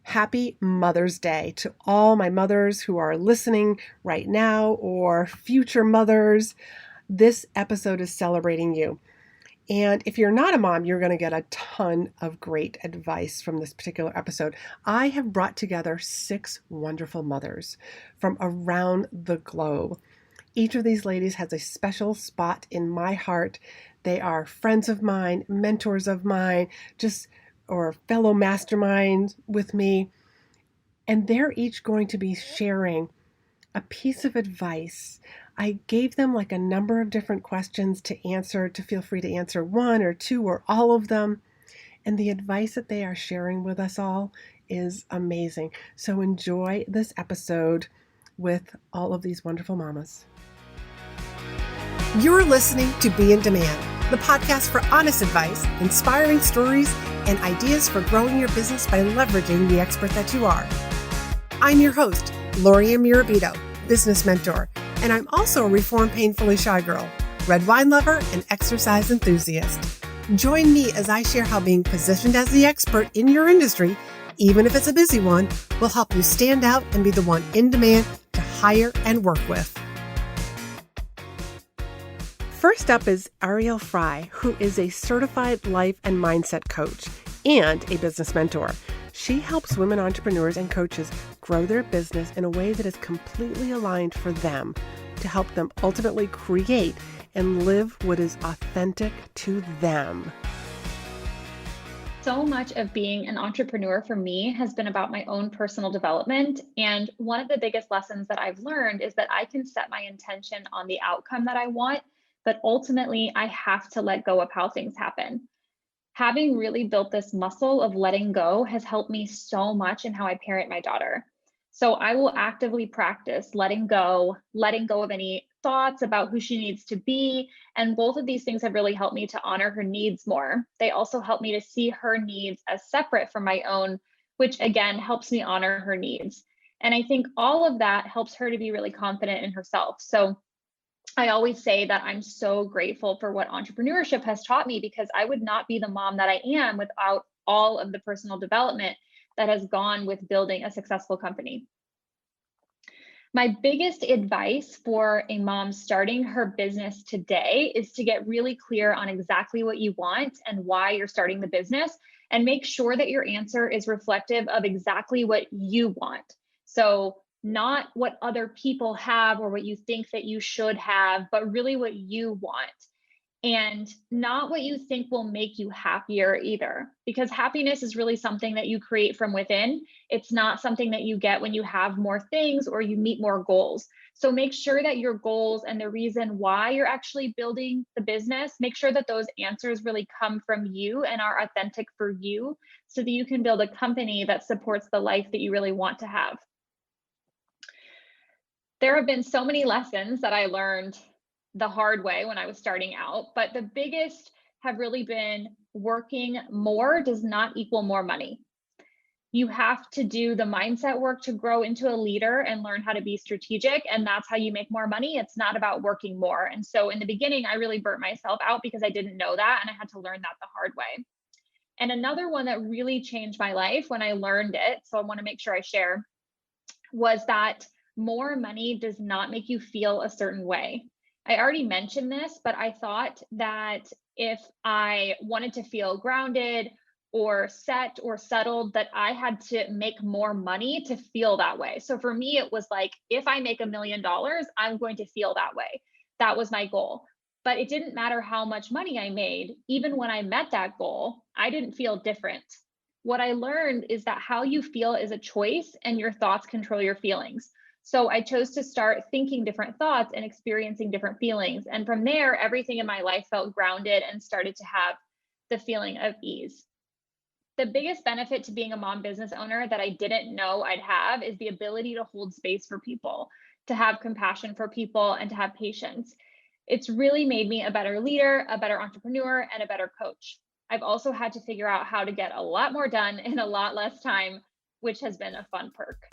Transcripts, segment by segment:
Happy Mother's Day to all my mothers who are listening right now or future mothers. This episode is celebrating you. And if you're not a mom, you're going to get a ton of great advice from this particular episode. I have brought together 6 wonderful mothers from around the globe. Each of these ladies has a special spot in my heart. They are friends of mine, mentors of mine, or fellow masterminds with me. And they're each going to be sharing a piece of advice. I gave them like a number of different questions to answer, to feel free to answer 1 or 2 or all of them. And the advice that they are sharing with us all is amazing. So enjoy this episode with all of these wonderful mamas. You're listening to Be in Demand, the podcast for honest advice, inspiring stories, and ideas for growing your business by leveraging the expert that you are. I'm your host, Laurie-Ann business mentor, and I'm also a reformed painfully shy girl, red wine lover, and exercise enthusiast. Join me as I share how being positioned as the expert in your industry, even if it's a busy one, will help you stand out and be the one in demand to hire and work with. First up is Ariel Frey, who is a certified life and mindset coach and a business mentor. She helps women entrepreneurs and coaches grow their business in a way that is completely aligned for them to help them ultimately create and live what is authentic to them. So much of being an entrepreneur for me has been about my own personal development. And one of the biggest lessons that I've learned is that I can set my intention on the outcome that I want, but ultimately I have to let go of how things happen. Having really built this muscle of letting go has helped me so much in how I parent my daughter. So I will actively practice letting go of any thoughts about who she needs to be. And both of these things have really helped me to honor her needs more. They also help me to see her needs as separate from my own, which again helps me honor her needs. And I think all of that helps her to be really confident in herself. So I always say that I'm so grateful for what entrepreneurship has taught me, because I would not be the mom that I am without all of the personal development that has gone with building a successful company. My biggest advice for a mom starting her business today is to get really clear on exactly what you want and why you're starting the business, and make sure that your answer is reflective of exactly what you want. So not what other people have or what you think that you should have, but really what you want. And not what you think will make you happier either, because happiness is really something that you create from within. It's not something that you get when you have more things or you meet more goals. So make sure that your goals and the reason why you're actually building the business, make sure that those answers really come from you and are authentic for you, so that you can build a company that supports the life that you really want to have. There have been so many lessons that I learned the hard way when I was starting out, but the biggest have really been working more does not equal more money. You have to do the mindset work to grow into a leader and learn how to be strategic, and that's how you make more money. It's not about working more. And so in the beginning, I really burnt myself out because I didn't know that, and I had to learn that the hard way. And another one that really changed my life when I learned it, so I want to make sure I share, was that more money does not make you feel a certain way. I already mentioned this, but I thought that if I wanted to feel grounded or set or settled, that I had to make more money to feel that way. So for me, it was like, if I make $1 million, I'm going to feel that way. That was my goal. But it didn't matter how much money I made. Even when I met that goal, I didn't feel different. What I learned is that how you feel is a choice, and your thoughts control your feelings. So I chose to start thinking different thoughts and experiencing different feelings. And from there, everything in my life felt grounded and started to have the feeling of ease. The biggest benefit to being a mom business owner that I didn't know I'd have is the ability to hold space for people, to have compassion for people, and to have patience. It's really made me a better leader, a better entrepreneur, and a better coach. I've also had to figure out how to get a lot more done in a lot less time, which has been a fun perk.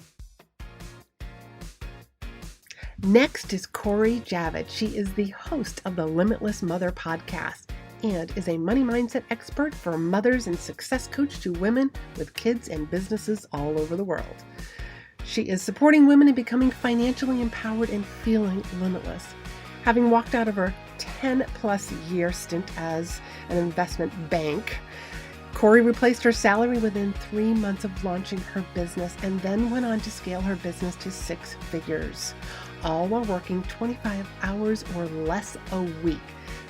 Next is Cori Javid. She is the host of the Limitless Mother podcast and is a money mindset expert for mothers and success coach to women with kids and businesses all over the world. She is supporting women in becoming financially empowered and feeling limitless. Having walked out of her 10-plus year stint as an investment bank, Cori replaced her salary within 3 months of launching her business and then went on to scale her business to 6 figures, all while working 25 hours or less a week.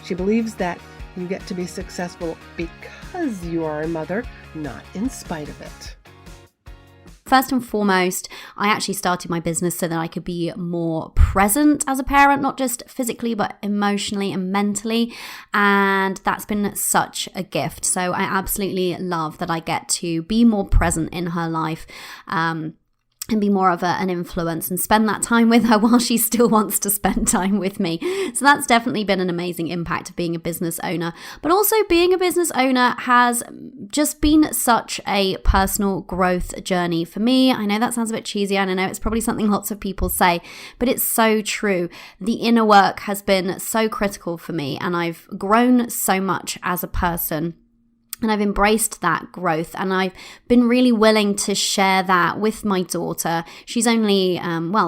She believes that you get to be successful because you are a mother, not in spite of it. First and foremost, I actually started my business so that I could be more present as a parent, not just physically, but emotionally and mentally. And that's been such a gift. So I absolutely love that I get to be more present in her life. And be more of an influence and spend that time with her while she still wants to spend time with me. So that's definitely been an amazing impact of being a business owner. But also being a business owner has just been such a personal growth journey for me. I know that sounds a bit cheesy, and I know it's probably something lots of people say, but it's so true. The inner work has been so critical for me, and I've grown so much as a person. And I've embraced that growth, and I've been really willing to share that with my daughter. She's only,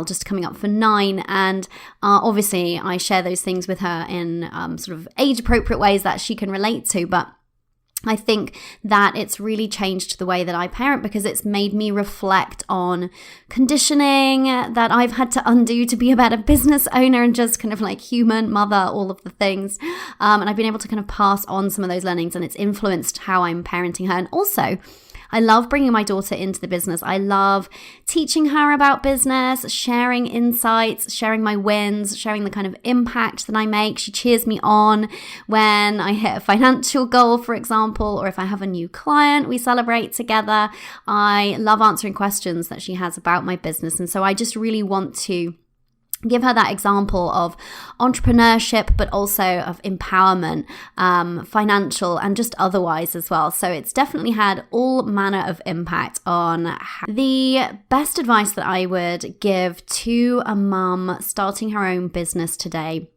just coming up for 9, and obviously I share those things with her in sort of age-appropriate ways that she can relate to, but I think that it's really changed the way that I parent because it's made me reflect on conditioning that I've had to undo to be a better business owner and just kind of like human, mother, all of the things. And I've been able to kind of pass on some of those learnings, and it's influenced how I'm parenting her. And also, I love bringing my daughter into the business. I love teaching her about business, sharing insights, sharing my wins, sharing the kind of impact that I make. She cheers me on when I hit a financial goal, for example, or if I have a new client, we celebrate together. I love answering questions that she has about my business. And so I just really want to give her that example of entrepreneurship, but also of empowerment, financial and just otherwise as well. So it's definitely had all manner of impact on the best advice that I would give to a mum starting her own business today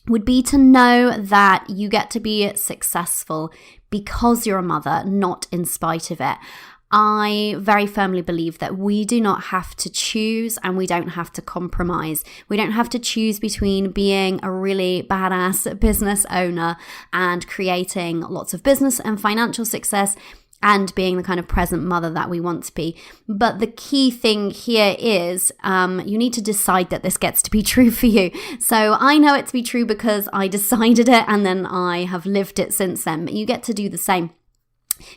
would be to know that you get to be successful because you're a mother, not in spite of it. I very firmly believe that we do not have to choose and we don't have to compromise. We don't have to choose between being a really badass business owner and creating lots of business and financial success and being the kind of present mother that we want to be. But the key thing here is you need to decide that this gets to be true for you. So I know it to be true because I decided it and then I have lived it since then. But you get to do the same.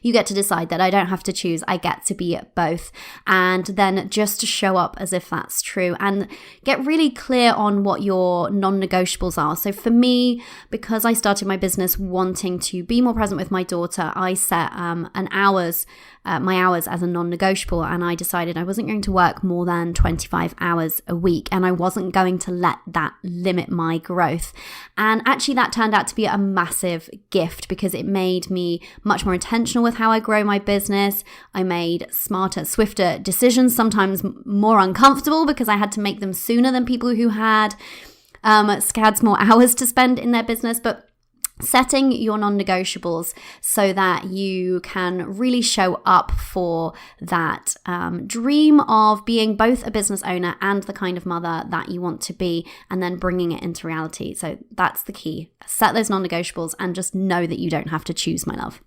You get to decide that I don't have to choose, I get to be both, and then just to show up as if that's true and get really clear on what your non-negotiables are. So for me, because I started my business wanting to be more present with my daughter, I set my hours as a non-negotiable, and I decided I wasn't going to work more than 25 hours a week, and I wasn't going to let that limit my growth. And actually that turned out to be a massive gift because it made me much more intentional with how I grow my business. I made smarter, swifter decisions, sometimes more uncomfortable because I had to make them sooner than people who had scads more hours to spend in their business. But setting your non-negotiables so that you can really show up for that dream of being both a business owner and the kind of mother that you want to be, and then bringing it into reality. So that's the key. Set those non-negotiables and just know that you don't have to choose, my love.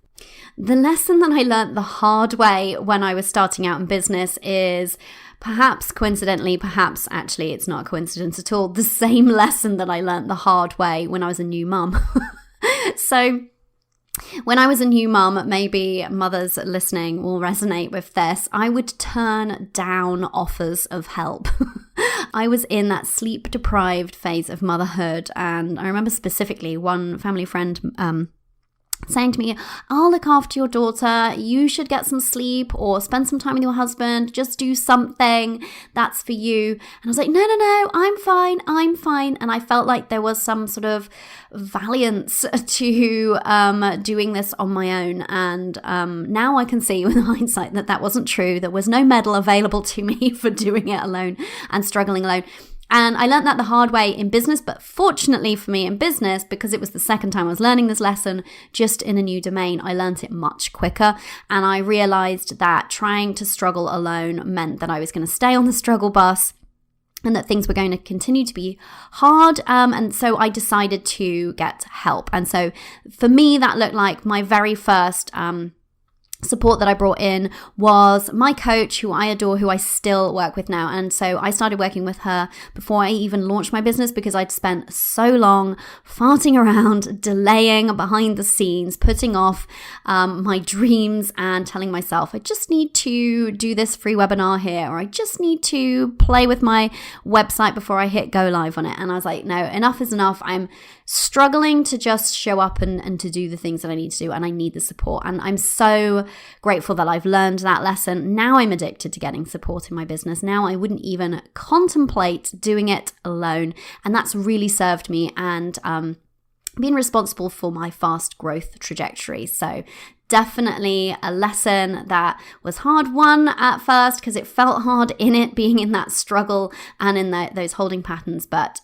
The lesson that I learned the hard way when I was starting out in business is perhaps coincidentally, perhaps actually it's not a coincidence at all, the same lesson that I learned the hard way when I was a new mum. So when I was a new mum, maybe mothers listening will resonate with this, I would turn down offers of help. I was in that sleep-deprived phase of motherhood, and I remember specifically one family friend saying to me, I'll look after your daughter, you should get some sleep or spend some time with your husband, just do something, that's for you. And I was like, no, I'm fine. And I felt like there was some sort of valiance to doing this on my own. And now I can see with hindsight that wasn't true. There was no medal available to me for doing it alone and struggling alone. And I learned that the hard way in business, but fortunately for me in business, because it was the second time I was learning this lesson, just in a new domain, I learned it much quicker. And I realized that trying to struggle alone meant that I was going to stay on the struggle bus and that things were going to continue to be hard. And so I decided to get help. And so for me, that looked like my very first support that I brought in was my coach, who I adore, who I still work with now. And so I started working with her before I even launched my business, because I'd spent so long farting around, delaying behind the scenes, putting off my dreams and telling myself, I just need to do this free webinar here, or I just need to play with my website before I hit go live on it. And I was like, no, enough is enough. I'm struggling to just show up and to do the things that I need to do, and I need the support. And I'm so grateful that I've learned that lesson. Now I'm addicted to getting support in my business. Now I wouldn't even contemplate doing it alone, and that's really served me and been responsible for my fast growth trajectory. So definitely a lesson that was hard won at first, because it felt hard in it, being in that struggle and in those holding patterns. But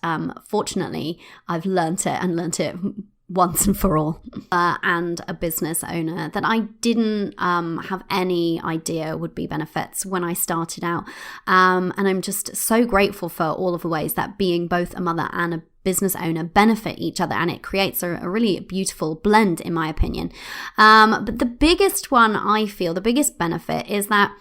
fortunately, I've learnt it once and for all. And a business owner that I didn't have any idea would be benefits when I started out. And I'm just so grateful for all of the ways that being both a mother and a business owner benefit each other, and it creates a really beautiful blend, in my opinion. But the biggest one, I feel, the biggest benefit is that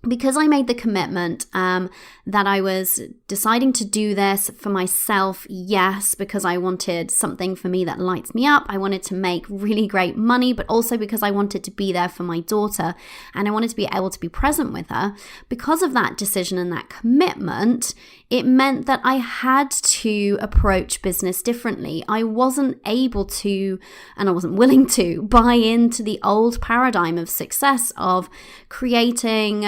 because I made the commitment that I was deciding to do this for myself, yes, because I wanted something for me that lights me up. I wanted to make really great money, but also because I wanted to be there for my daughter and I wanted to be able to be present with her. Because of that decision and that commitment, it meant that I had to approach business differently. I wasn't able to, and I wasn't willing to, buy into the old paradigm of success of creating,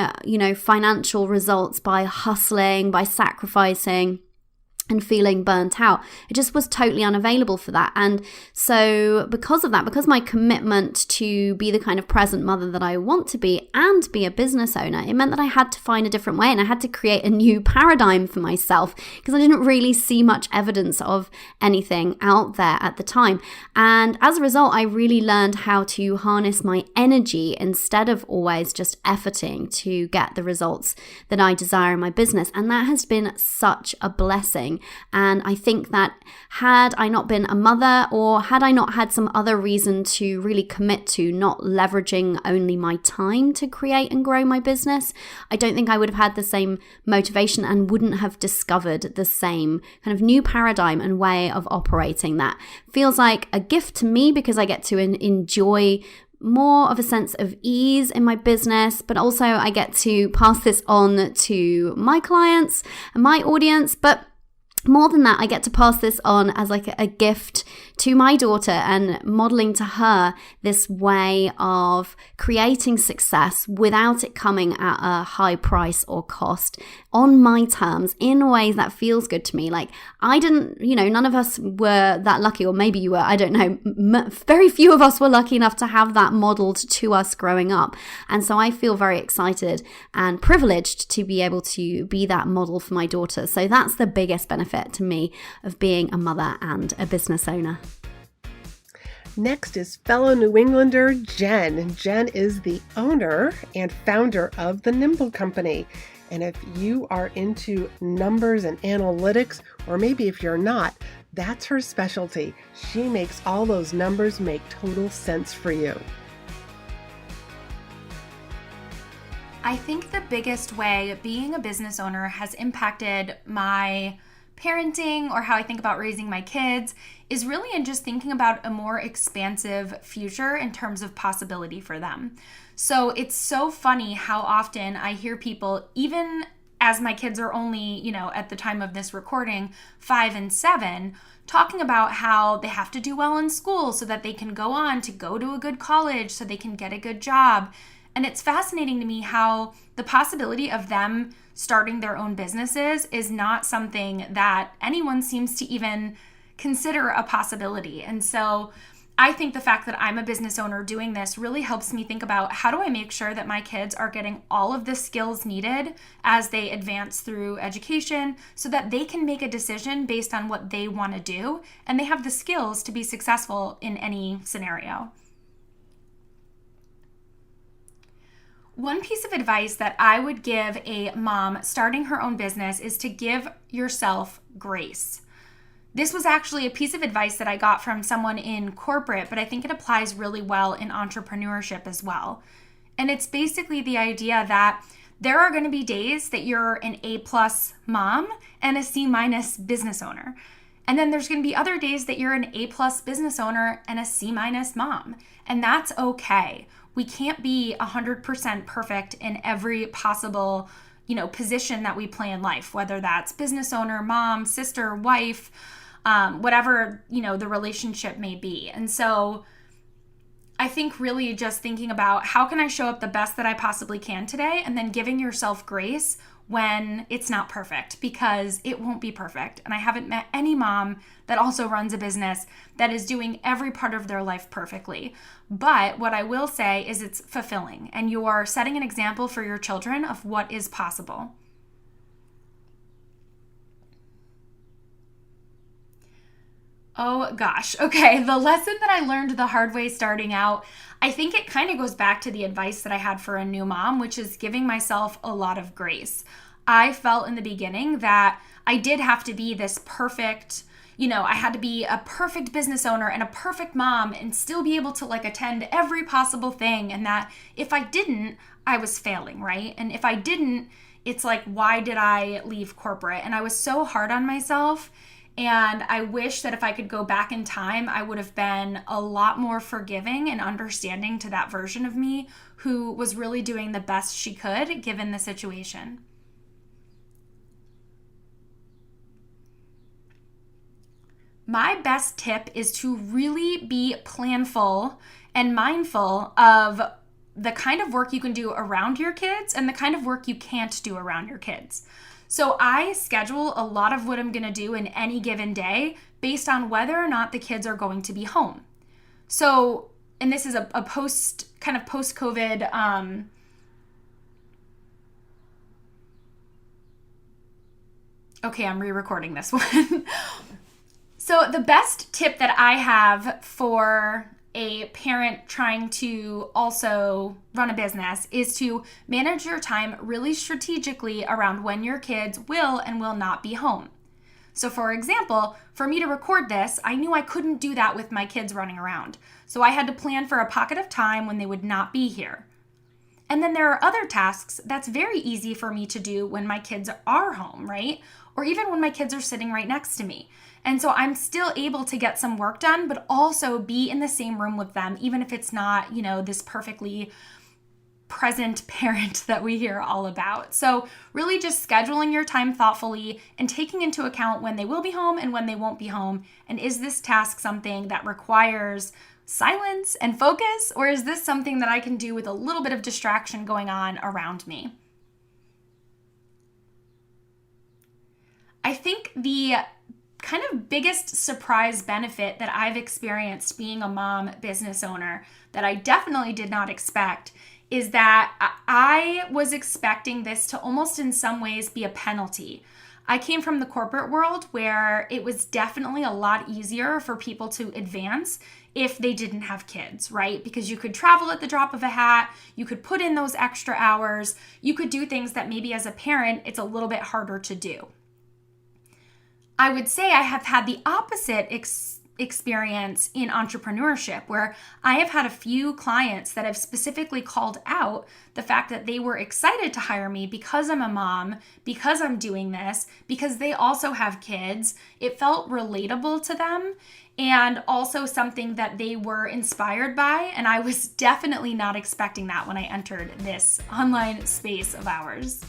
financial results by hustling, by sacrificing, and feeling burnt out. It just was totally unavailable for that. And so because of that, because my commitment to be the kind of present mother that I want to be and be a business owner, it meant that I had to find a different way, and I had to create a new paradigm for myself, because I didn't really see much evidence of anything out there at the time. And as a result, I really learned how to harness my energy instead of always just efforting to get the results that I desire in my business. And that has been such a blessing. And I think that had I not been a mother, or had I not had some other reason to really commit to not leveraging only my time to create and grow my business, I don't think I would have had the same motivation and wouldn't have discovered the same kind of new paradigm and way of operating that feels like a gift to me, because I get to enjoy more of a sense of ease in my business, but also I get to pass this on to my clients and my audience. But more than that, I get to pass this on as like a gift to my daughter and modeling to her this way of creating success without it coming at a high price or cost, on my terms, in ways that feels good to me. Like I didn't, none of us were that lucky, or maybe you were, I don't know. Very few of us were lucky enough to have that modeled to us growing up. And so I feel very excited and privileged to be able to be that model for my daughter. So that's the biggest benefit to me of being a mother and a business owner. Next is fellow New Englander Jen. Jen is the owner and founder of the Nimble Company. And if you are into numbers and analytics, or maybe if you're not, that's her specialty. She makes all those numbers make total sense for you. I think the biggest way being a business owner has impacted my parenting, or how I think about raising my kids, is really in just thinking about a more expansive future in terms of possibility for them. So it's so funny how often I hear people, even as my kids are only, at the time of this recording, 5 and 7, talking about how they have to do well in school so that they can go on to go to a good college, so they can get a good job. And it's fascinating to me how the possibility of them starting their own businesses is not something that anyone seems to even consider a possibility. And so I think the fact that I'm a business owner doing this really helps me think about how do I make sure that my kids are getting all of the skills needed as they advance through education so that they can make a decision based on what they want to do and they have the skills to be successful in any scenario. One piece of advice that I would give a mom starting her own business is to give yourself grace. This was actually a piece of advice that I got from someone in corporate, but I think it applies really well in entrepreneurship as well. And it's basically the idea that there are going to be days that you're an A+ mom and a C- business owner. And then there's going to be other days that you're an A+ business owner and a C- mom. And that's okay. We can't be 100% perfect in every possible, position that we play in life, whether that's business owner, mom, sister, wife, whatever, the relationship may be. And so I think really just thinking about how can I show up the best that I possibly can today, and then giving yourself grace when it's not perfect, because it won't be perfect. And I haven't met any mom that also runs a business that is doing every part of their life perfectly. But what I will say is it's fulfilling, and you are setting an example for your children of what is possible. Oh gosh. Okay. The lesson that I learned the hard way starting out, I think it kind of goes back to the advice that I had for a new mom, which is giving myself a lot of grace. I felt in the beginning that I did have to be this perfect, I had to be a perfect business owner and a perfect mom and still be able to attend every possible thing. And that if I didn't, I was failing, right? And if I didn't, it's why did I leave corporate? And I was so hard on myself. And I wish that if I could go back in time, I would have been a lot more forgiving and understanding to that version of me who was really doing the best she could given the situation. My best tip is to really be planful and mindful of the kind of work you can do around your kids and the kind of work you can't do around your kids. So I schedule a lot of what I'm going to do in any given day based on whether or not the kids are going to be home. So, and this is a post-COVID, okay, I'm re-recording this one. So the best tip that I have for a parent trying to also run a business is to manage your time really strategically around when your kids will and will not be home. So for example, for me to record this, I knew I couldn't do that with my kids running around. So I had to plan for a pocket of time when they would not be here. And then there are other tasks that's very easy for me to do when my kids are home, right? Or even when my kids are sitting right next to me. And so I'm still able to get some work done, but also be in the same room with them, even if it's not, this perfectly present parent that we hear all about. So really just scheduling your time thoughtfully and taking into account when they will be home and when they won't be home. And is this task something that requires silence and focus, or is this something that I can do with a little bit of distraction going on around me? I think the kind of biggest surprise benefit that I've experienced being a mom business owner that I definitely did not expect is that I was expecting this to almost in some ways be a penalty. I came from the corporate world where it was definitely a lot easier for people to advance if they didn't have kids, right? Because you could travel at the drop of a hat, you could put in those extra hours, you could do things that maybe as a parent, it's a little bit harder to do. I would say I have had the opposite experience in entrepreneurship, where I have had a few clients that have specifically called out the fact that they were excited to hire me because I'm a mom, because I'm doing this, because they also have kids. It felt relatable to them and also something that they were inspired by. And I was definitely not expecting that when I entered this online space of ours.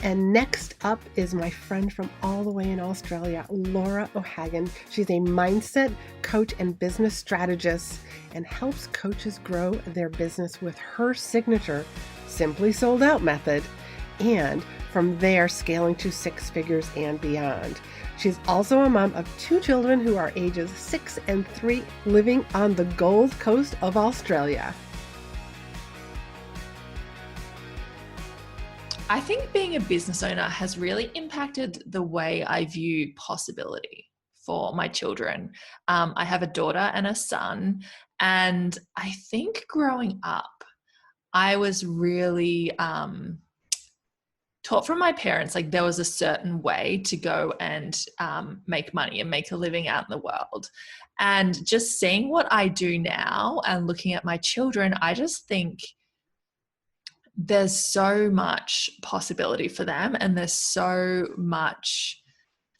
And next up is my friend from all the way in Australia, Laura O'Hagan. She's a mindset coach and business strategist and helps coaches grow their business with her signature Simply Sold Out method and from there scaling to 6 figures and beyond. She's also a mom of 2 children who are ages 6 and 3, living on the Gold Coast of Australia. I think being a business owner has really impacted the way I view possibility for my children. I have a daughter and a son, and I think growing up, I was really taught from my parents, like there was a certain way to go and make money and make a living out in the world. And just seeing what I do now and looking at my children, I just think there's so much possibility for them, and there's so much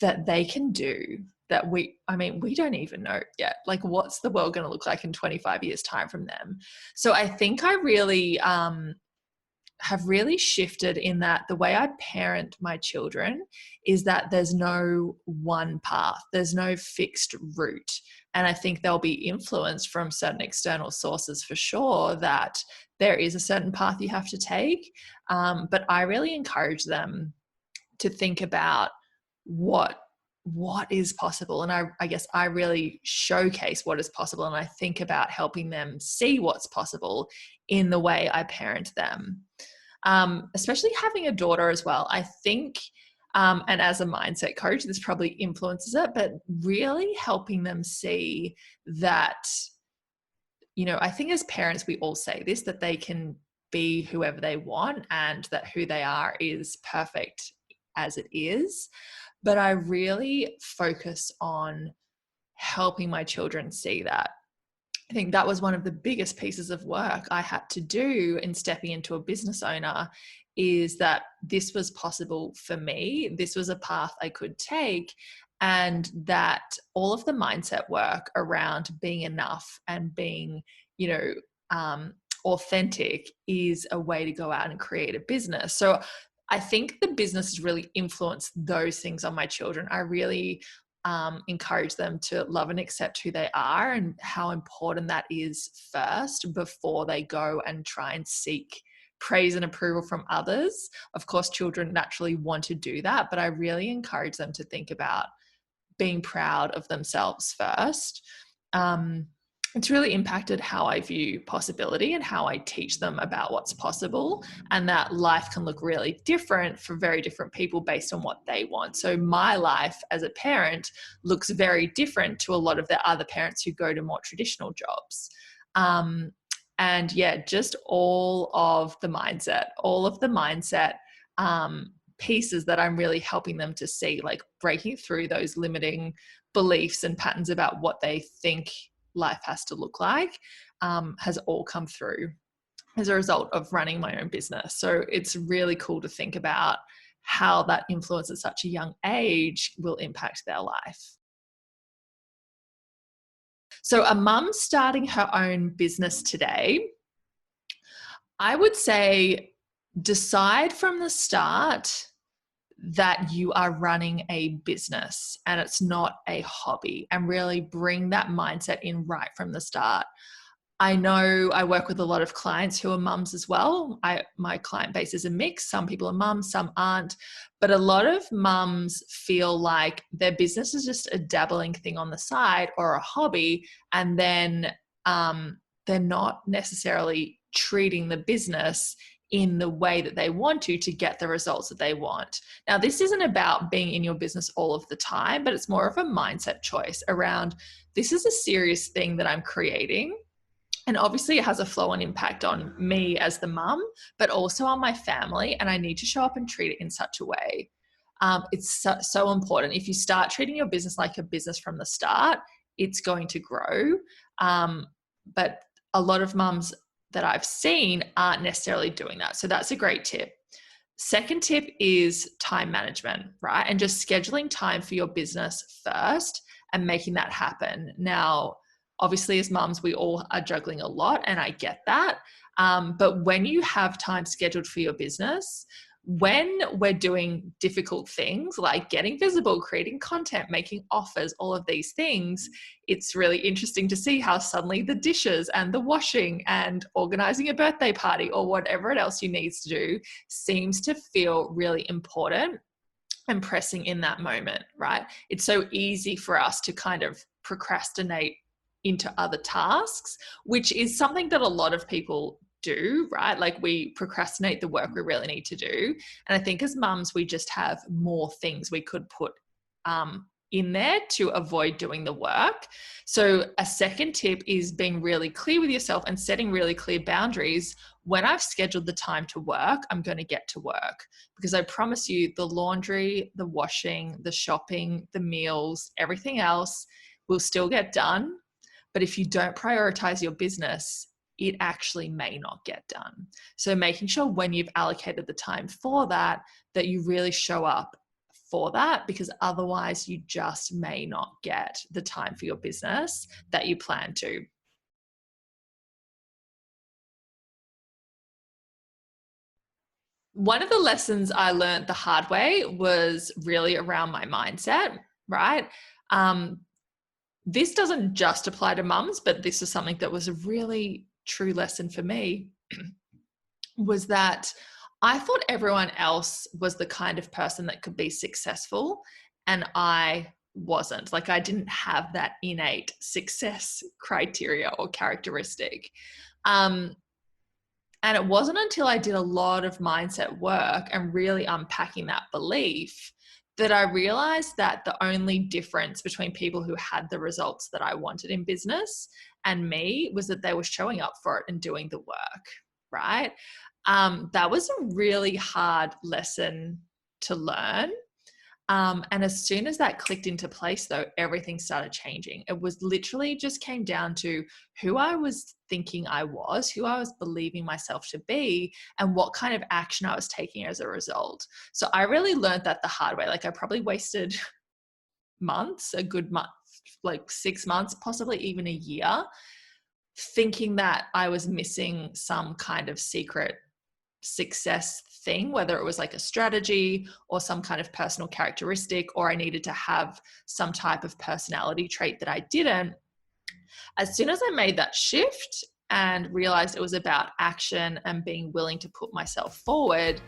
that they can do that we don't even know yet. Like, what's the world going to look like in 25 years time from them? So I think I really have really shifted in that the way I parent my children is that there's no one path, there's no fixed route. And I think they'll be influenced from certain external sources for sure, that there is a certain path you have to take. But I really encourage them to think about what is possible. And I guess I really showcase what is possible. And I think about helping them see what's possible in the way I parent them. Especially having a daughter as well. I think, and as a mindset coach, this probably influences it, but really helping them see that, I think as parents, we all say this, that they can be whoever they want and that who they are is perfect as it is. But I really focus on helping my children see that. I think that was one of the biggest pieces of work I had to do in stepping into a business owner, is that this was possible for me. This was a path I could take, and that all of the mindset work around being enough and being, authentic is a way to go out and create a business. So I think the business has really influenced those things on my children. I really encourage them to love and accept who they are and how important that is first before they go and try and seek praise and approval from others. Of course, children naturally want to do that, but I really encourage them to think about being proud of themselves first. It's really impacted how I view possibility and how I teach them about what's possible, and that life can look really different for very different people based on what they want. So my life as a parent looks very different to a lot of the other parents who go to more traditional jobs. And yeah, just all of the mindset pieces that I'm really helping them to see, like breaking through those limiting beliefs and patterns about what they think life has to look like, has all come through as a result of running my own business. So it's really cool to think about how that influence at such a young age will impact their life. So a mum starting her own business today, I would say decide from the start that you are running a business and it's not a hobby, and really bring that mindset in right from the start. I know I work with a lot of clients who are mums as well. My client base is a mix. Some people are mums, some aren't. But a lot of mums feel like their business is just a dabbling thing on the side or a hobby, and then they're not necessarily treating the business in the way that they want to get the results that they want. Now, this isn't about being in your business all of the time, but it's more of a mindset choice around, this is a serious thing that I'm creating. And obviously it has a flow-on impact on me as the mum, but also on my family. And I need to show up and treat it in such a way. It's so important. If you start treating your business like a business from the start, it's going to grow. But a lot of mums that I've seen aren't necessarily doing that. So that's a great tip. Second tip is time management, right? And just scheduling time for your business first and making that happen. Now, obviously as mums, we all are juggling a lot, and I get that. But when you have time scheduled for your business, when we're doing difficult things like getting visible, creating content, making offers, all of these things, it's really interesting to see how suddenly the dishes and the washing and organizing a birthday party or whatever else you need to do seems to feel really important and pressing in that moment, right? It's so easy for us to kind of procrastinate into other tasks, which is something that a lot of people do, right? Like we procrastinate the work we really need to do. And I think as mums, we just have more things we could put in there to avoid doing the work. So a second tip is being really clear with yourself and setting really clear boundaries. When I've scheduled the time to work, I'm going to get to work, because I promise you the laundry, the washing, the shopping, the meals, everything else will still get done. But if you don't prioritize your business, it actually may not get done. So making sure when you've allocated the time for that, that you really show up for that, because otherwise you just may not get the time for your business that you plan to. One of the lessons I learned the hard way was really around my mindset, right? This doesn't just apply to mums, but this is something that was a really true lesson for me, was that I thought everyone else was the kind of person that could be successful, and I wasn't. Like I didn't have that innate success criteria or characteristic. And it wasn't until I did a lot of mindset work and really unpacking that belief that I realized that the only difference between people who had the results that I wanted in business and me was that they were showing up for it and doing the work, right? That was a really hard lesson to learn. And as soon as that clicked into place, though, everything started changing. It was literally just came down to who I was thinking I was, who I was believing myself to be, and what kind of action I was taking as a result. So I really learned that the hard way. Like I probably wasted months, a good month, like 6 months, possibly even a year, thinking that I was missing some kind of secret success thing, whether it was like a strategy or some kind of personal characteristic, or I needed to have some type of personality trait that I didn't. As soon as I made that shift and realized it was about action and being willing to put myself forward,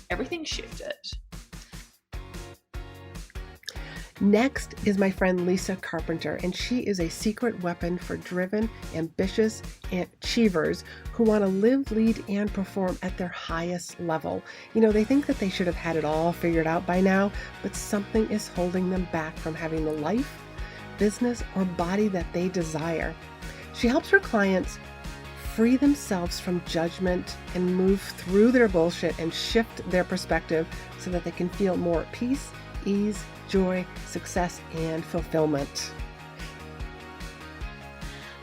everything shifted. Next is my friend Lisa Carpenter, and she is a secret weapon for driven, ambitious achievers who want to live, lead, and perform at their highest level. You know, they think that they should have had it all figured out by now, but something is holding them back from having the life, business, or body that they desire. She helps her clients free themselves from judgment and move through their bullshit and shift their perspective so that they can feel more at peace, ease, joy, success, and fulfillment.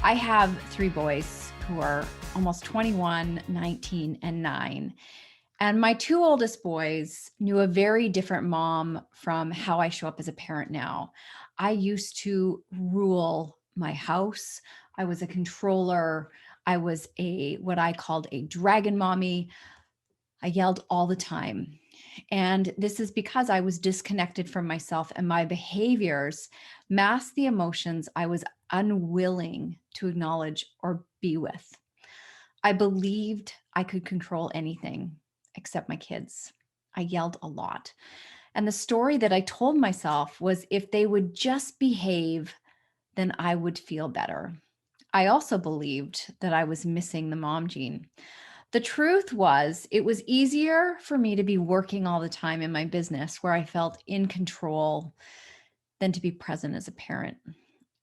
I have 3 boys who are almost 21, 19, and 9. And my 2 oldest boys knew a very different mom from how I show up as a parent now. I used to rule my house. I was a controller. I was what I called a dragon mommy. I yelled all the time. And this is because I was disconnected from myself, and my behaviors masked the emotions I was unwilling to acknowledge or be with. I believed I could control anything except my kids. I yelled a lot. And the story that I told myself was if they would just behave, then I would feel better. I also believed that I was missing the mom gene. The truth was, it was easier for me to be working all the time in my business where I felt in control than to be present as a parent.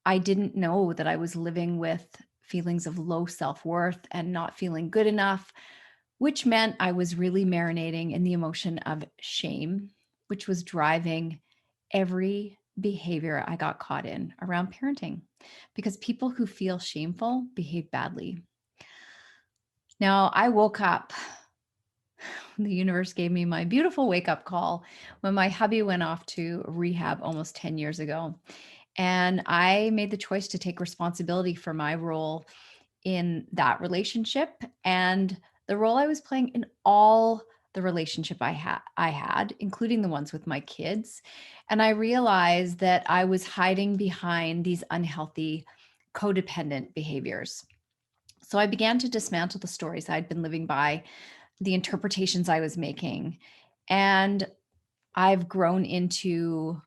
I didn't know that I was living with feelings of low self-worth and not feeling good enough, which meant I was really marinating in the emotion of shame, which was driving every behavior I got caught in around parenting, because people who feel shameful behave badly. Now, I woke up, the universe gave me my beautiful wake-up call when my hubby went off to rehab almost 10 years ago. And I made the choice to take responsibility for my role in that relationship and the role I was playing in all the relationship I had, including the ones with my kids. And I realized that I was hiding behind these unhealthy codependent behaviors. So I began to dismantle the stories I'd been living by, the interpretations I was making, and I've grown into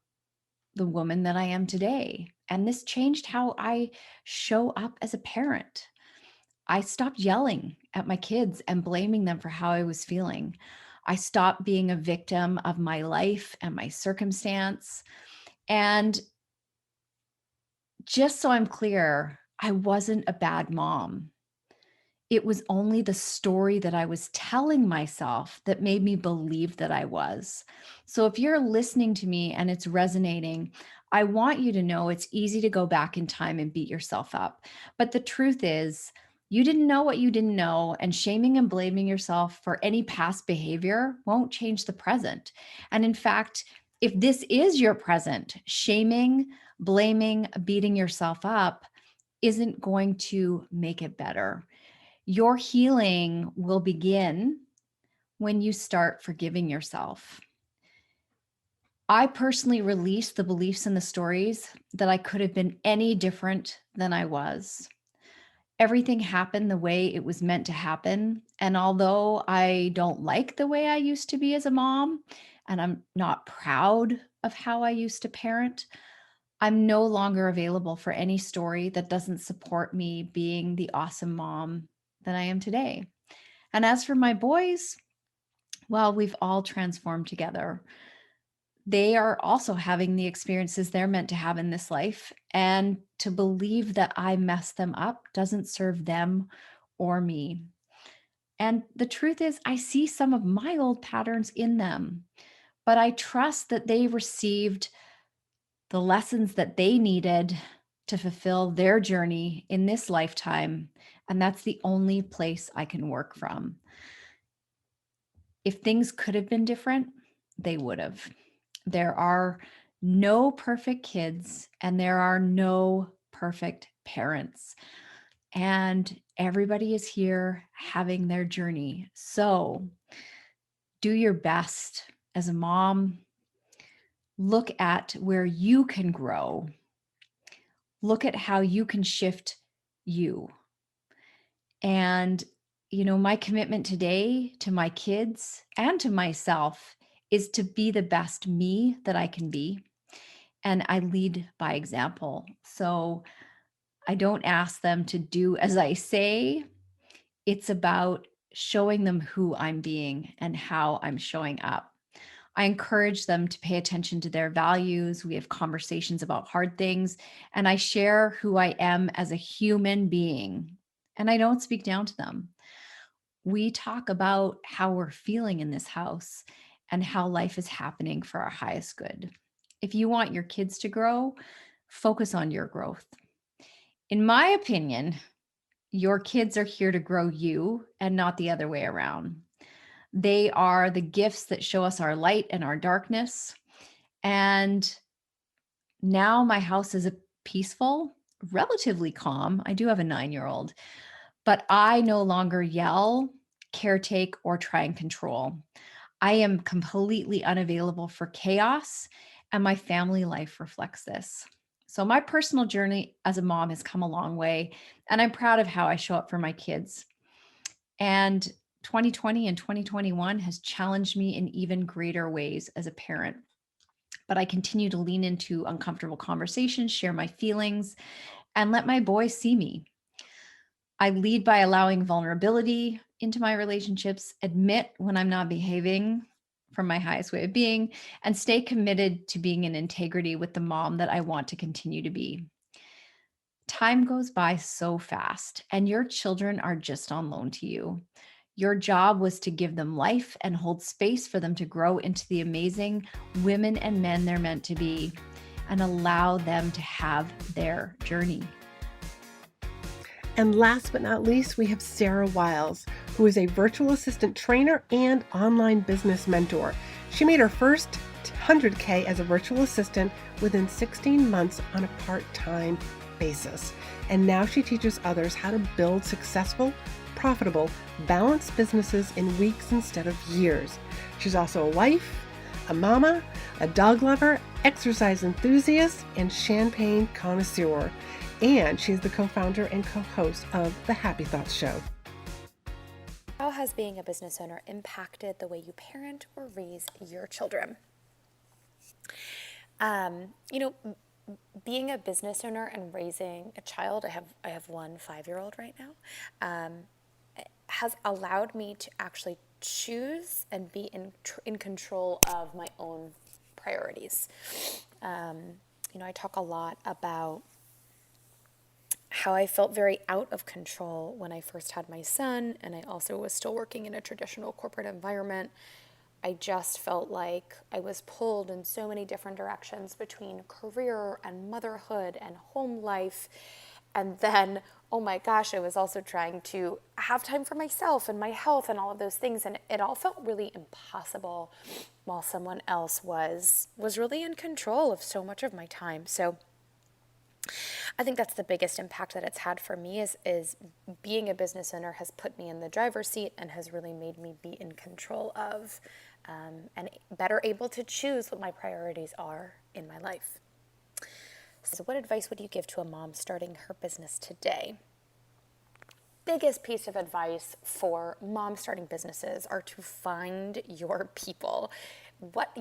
the woman that I am today. And this changed how I show up as a parent. I stopped yelling at my kids and blaming them for how I was feeling. I stopped being a victim of my life and my circumstance. And just so I'm clear, I wasn't a bad mom. It was only the story that I was telling myself that made me believe that I was. So if you're listening to me and it's resonating, I want you to know it's easy to go back in time and beat yourself up. But the truth is, you didn't know what you didn't know, and shaming and blaming yourself for any past behavior won't change the present. And in fact, if this is your present, shaming, blaming, beating yourself up isn't going to make it better. Your healing will begin when you start forgiving yourself. I personally released the beliefs and the stories that I could have been any different than I was. Everything happened the way it was meant to happen. And although I don't like the way I used to be as a mom, and I'm not proud of how I used to parent, I'm no longer available for any story that doesn't support me being the awesome mom that I am today. And as for my boys, well, we've all transformed together. They are also having the experiences they're meant to have in this life. And to believe that I messed them up doesn't serve them or me. And the truth is, I see some of my old patterns in them, but I trust that they received the lessons that they needed to fulfill their journey in this lifetime. And that's the only place I can work from. If things could have been different, they would have. There are no perfect kids and there are no perfect parents. And everybody is here having their journey. So do your best as a mom. Look at where you can grow. Look at how you can shift you. And, my commitment today to my kids and to myself is to be the best me that I can be. And I lead by example. So I don't ask them to do as I say. It's about showing them who I'm being and how I'm showing up. I encourage them to pay attention to their values. We have conversations about hard things, and I share who I am as a human being, and I don't speak down to them. We talk about how we're feeling in this house and how life is happening for our highest good. If you want your kids to grow, focus on your growth. In my opinion, your kids are here to grow you and not the other way around. They are the gifts that show us our light and our darkness. And now my house is peaceful, relatively calm. I do have a 9-year-old, but I no longer yell, caretake, or try and control. I am completely unavailable for chaos, and my family life reflects this. So my personal journey as a mom has come a long way, and I'm proud of how I show up for my kids. And 2020 and 2021 has challenged me in even greater ways as a parent. But I continue to lean into uncomfortable conversations, share my feelings, and let my boys see me. I lead by allowing vulnerability into my relationships, admit when I'm not behaving from my highest way of being, and stay committed to being in integrity with the mom that I want to continue to be. Time goes by so fast, and your children are just on loan to you. Your job was to give them life and hold space for them to grow into the amazing women and men they're meant to be, and allow them to have their journey. And last but not least, we have Sara Wiles, who is a virtual assistant trainer and online business mentor. She made her first 100K as a virtual assistant within 16 months on a part-time basis. And now she teaches others how to build successful, profitable balance businesses in weeks instead of years. She's also a wife, a mama, a dog lover, exercise enthusiast, and champagne connoisseur. And she's the co-founder and co-host of The Happy Thoughts Show. How has being a business owner impacted the way you parent or raise your children? Being a business owner and raising a child, I have one 5-year-old right now, has allowed me to actually choose and be in control of my own priorities. I talk a lot about how I felt very out of control when I first had my son, and I also was still working in a traditional corporate environment. I just felt like I was pulled in so many different directions between career and motherhood and home life. And then, oh my gosh, I was also trying to have time for myself and my health and all of those things. And it all felt really impossible while someone else was really in control of so much of my time. So I think that's the biggest impact that it's had for me is being a business owner has put me in the driver's seat and has really made me be in control of and better able to choose what my priorities are in my life. So what advice would you give to a mom starting her business today? Biggest piece of advice for moms starting businesses are to find your people. What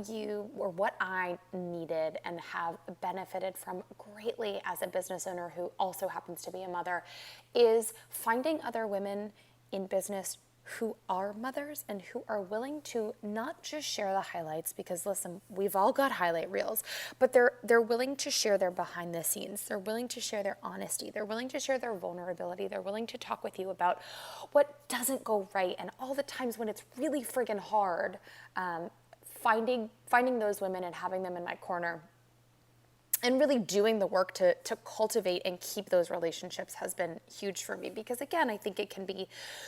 I needed and have benefited from greatly as a business owner who also happens to be a mother is finding other women in business who are mothers and who are willing to not just share the highlights, because listen, we've all got highlight reels, but they're willing to share their behind the scenes. They're willing to share their honesty. They're willing to share their vulnerability. They're willing to talk with you about what doesn't go right and all the times when it's really friggin' hard. Finding those women and having them in my corner and really doing the work to cultivate and keep those relationships has been huge for me, because again, I think it can be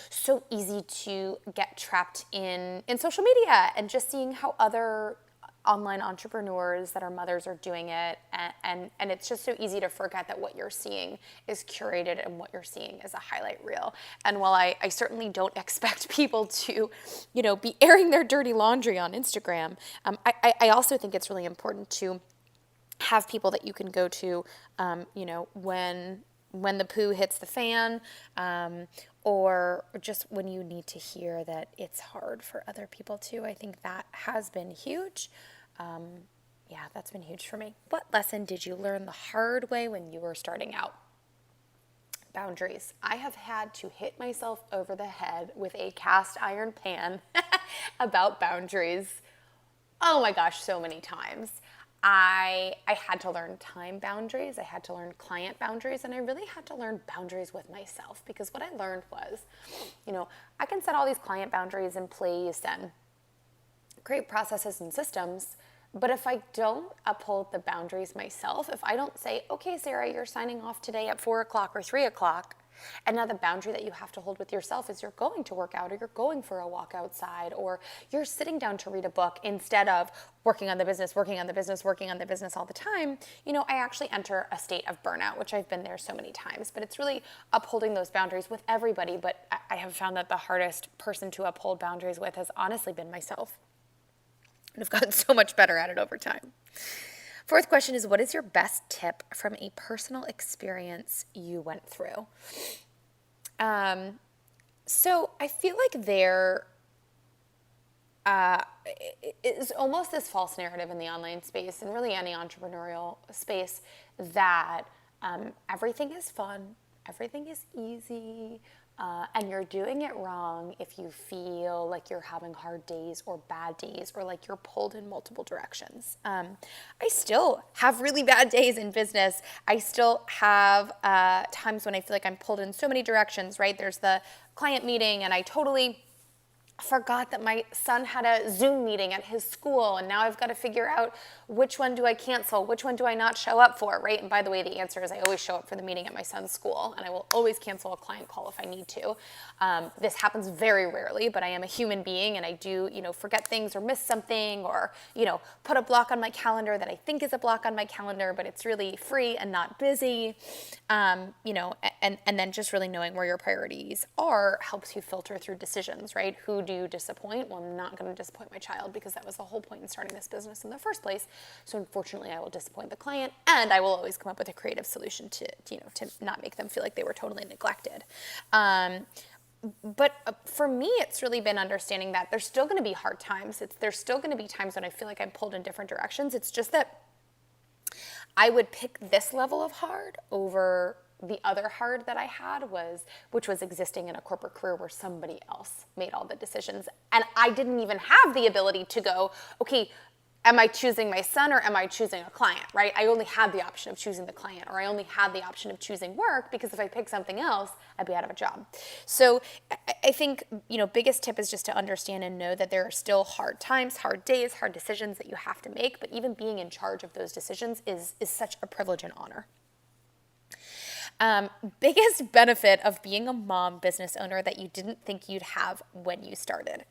so easy to get trapped in social media and just seeing how other online entrepreneurs that are mothers are doing it, and it's just so easy to forget that what you're seeing is curated and what you're seeing is a highlight reel. And while I certainly don't expect people to, be airing their dirty laundry on Instagram, I also think it's really important to have people that you can go to, when the poo hits the fan, or just when you need to hear that it's hard for other people too. I think that has been huge. That's been huge for me. What lesson did you learn the hard way when you were starting out? Boundaries. I have had to hit myself over the head with a cast iron pan about boundaries. Oh my gosh, so many times. I had to learn time boundaries, I had to learn client boundaries, and I really had to learn boundaries with myself, because what I learned was, I can set all these client boundaries in place and create processes and systems, but if I don't uphold the boundaries myself, if I don't say, okay, Sarah, you're signing off today at 4 o'clock or 3 o'clock, and now the boundary that you have to hold with yourself is you're going to work out, or you're going for a walk outside, or you're sitting down to read a book instead of working on the business all the time, I actually enter a state of burnout, which I've been there so many times. But it's really upholding those boundaries with everybody. But I have found that the hardest person to uphold boundaries with has honestly been myself. And I've gotten so much better at it over time. Fourth question is, what is your best tip from a personal experience you went through? So I feel like there is almost this false narrative in the online space and really any entrepreneurial space that everything is fun, everything is easy, and you're doing it wrong if you feel like you're having hard days or bad days or like you're pulled in multiple directions. I still have really bad days in business. I still have times when I feel like I'm pulled in so many directions, right? There's the client meeting and I totally forgot that my son had a Zoom meeting at his school, and now I've got to figure out which one do I cancel, which one do I not show up for, right? And by the way, the answer is I always show up for the meeting at my son's school, and I will always cancel a client call if I need to. This happens very rarely, but I am a human being, and I do, forget things or miss something, or, put a block on my calendar that I think is a block on my calendar, but it's really free and not busy. And then just really knowing where your priorities are helps you filter through decisions, right? Who do you disappoint? Well, I'm not going to disappoint my child, because that was the whole point in starting this business in the first place. So unfortunately, I will disappoint the client, and I will always come up with a creative solution to not make them feel like they were totally neglected. But for me, it's really been understanding that there's still going to be hard times. There's still going to be times when I feel like I'm pulled in different directions. It's just that I would pick this level of hard over the other hard that I had, which was existing in a corporate career where somebody else made all the decisions. And I didn't even have the ability to go, okay, am I choosing my son or am I choosing a client, right? I only had the option of choosing the client, or I only had the option of choosing work, because if I picked something else, I'd be out of a job. So I think, biggest tip is just to understand and know that there are still hard times, hard days, hard decisions that you have to make, but even being in charge of those decisions is such a privilege and honor. Biggest benefit of being a mom business owner that you didn't think you'd have when you started.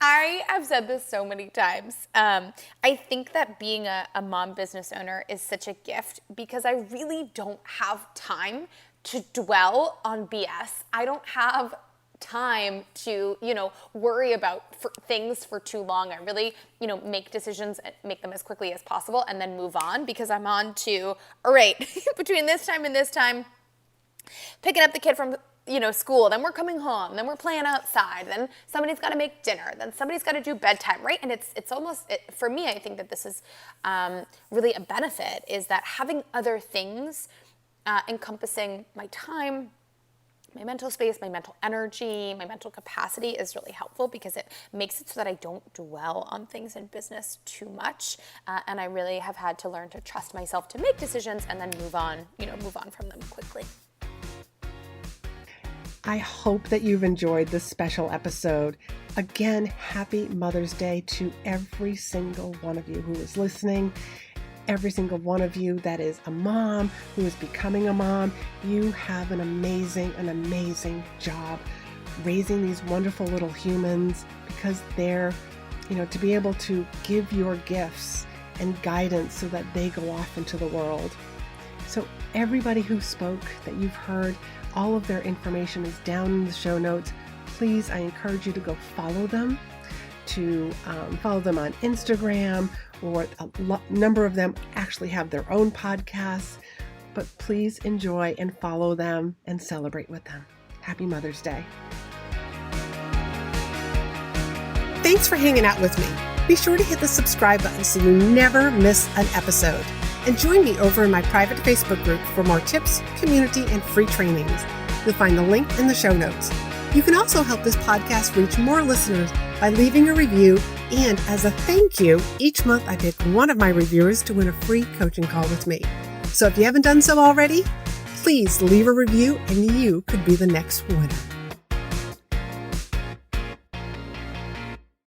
I have said this so many times. I think that being a mom business owner is such a gift, because I really don't have time to dwell on BS. I don't have time to, worry about things for too long. I really, make decisions and make them as quickly as possible and then move on, because I'm on to, all right, between this time and this time, picking up the kid from school, then we're coming home, then we're playing outside, then somebody's got to make dinner, then somebody's got to do bedtime, right? And it's almost, for me, I think that this is really a benefit, is that having other things encompassing my time, my mental space, my mental energy, my mental capacity is really helpful, because it makes it so that I don't dwell on things in business too much. And I really have had to learn to trust myself to make decisions and then move on from them quickly. I hope that you've enjoyed this special episode. Again, happy Mother's Day to every single one of you who is listening, every single one of you that is a mom, who is becoming a mom. You have an amazing job raising these wonderful little humans, because they're, to be able to give your gifts and guidance so that they go off into the world. So everybody who spoke that you've heard, all of their information is down in the show notes. Please, I encourage you to go follow them, to follow them on Instagram, or a number of them actually have their own podcasts. But please enjoy and follow them and celebrate with them. Happy Mother's Day. Thanks for hanging out with me. Be sure to hit the subscribe button so you never miss an episode. And join me over in my private Facebook group for more tips, community, and free trainings. You'll find the link in the show notes. You can also help this podcast reach more listeners by leaving a review. And as a thank you, each month I pick one of my reviewers to win a free coaching call with me. So if you haven't done so already, please leave a review and you could be the next winner.